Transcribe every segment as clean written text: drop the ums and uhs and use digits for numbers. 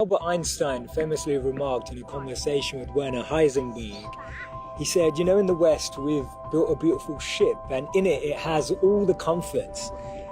Albert Einstein famously remarked in a conversation with Werner Heisenberg, he said, you know, in the West we've built a beautiful ship and in it has all the comforts.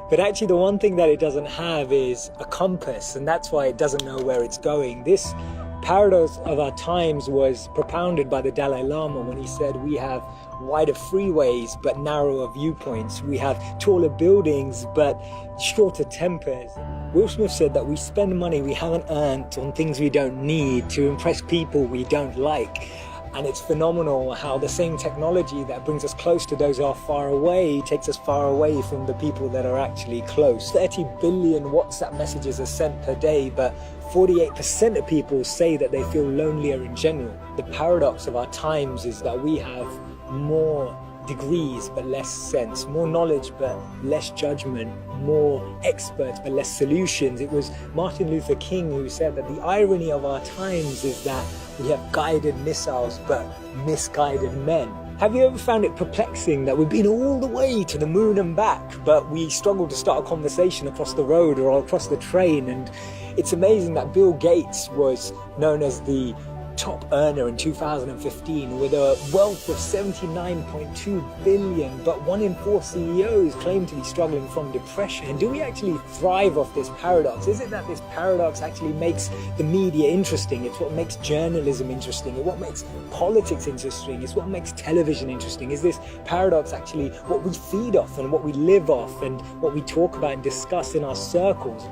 But actually the one thing that it doesn't have is a compass, and that's why it doesn't know where it's going. This paradox of our times was propounded by the Dalai Lama when he said we have wider freeways but narrower viewpoints. We have taller buildings but shorter tempers. Will Smith said that we spend money we haven't earned on things we don't need to impress people we don't like. And it's phenomenal how the same technology that brings us close to those who are far away takes us far away from the people that are actually close. 30 billion WhatsApp messages are sent per day, but 48% of people say that they feel lonelier in general. The paradox of our times is that we have more degrees but less sense, more knowledge but less judgment, more experts but less solutions. It was Martin Luther King who said that the irony of our times is that we have guided missiles but misguided men. Have you ever found it perplexing that we've been all the way to the moon and back, but we struggle to start a conversation across the road or across the train? And it's amazing that Bill Gates was known as the top earner in 2015 with a wealth of 79.2 billion, but 1 in 4 CEOs claim to be struggling from depression. Do we actually thrive off this paradox? Is it that this paradox actually makes the media interesting? It's what makes journalism interesting. It's what makes politics interesting. It's what makes television interesting. Is this paradox actually what we feed off and what we live off and what we talk about and discuss in our circles?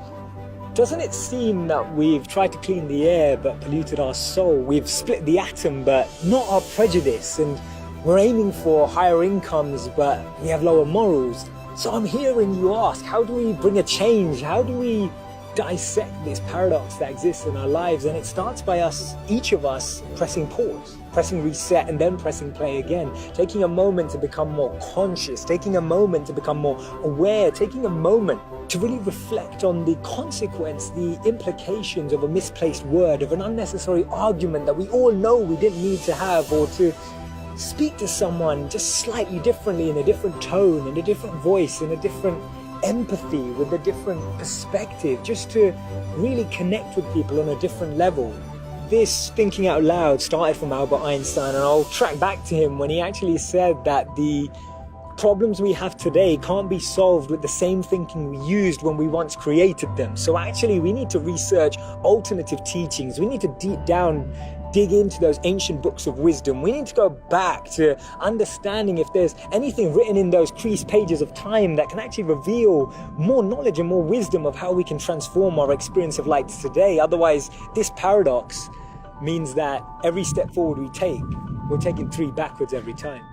Doesn't it seem that we've tried to clean the air but polluted our soul? We've split the atom but not our prejudice, and we're aiming for higher incomes but we have lower morals. So I'm hearing you ask, how do we bring a change? How do we dissect this paradox that exists in our lives? And it starts by us, each of us, pressing pause, pressing reset, and then pressing play again, taking a moment to become more conscious, taking a moment to become more aware, taking a moment to really reflect on the consequence, the implications of a misplaced word, of an unnecessary argument that we all know we didn't need to have, or to speak to someone just slightly differently, in a different tone, in a different voice, in a different empathy, with a different perspective, just to really connect with people on a different level. This thinking out loud started from Albert Einstein, and I'll track back to him when he actually said that the problems we have today can't be solved with the same thinking we used when we once created them. So actually we need to research alternative teachings. We need to dig into those ancient books of wisdom. We need to go back to understanding if there's anything written in those creased pages of time that can actually reveal more knowledge and more wisdom of how we can transform our experience of light today. Otherwise, this paradox means that every step forward we take, we're taking 3 backwards every time.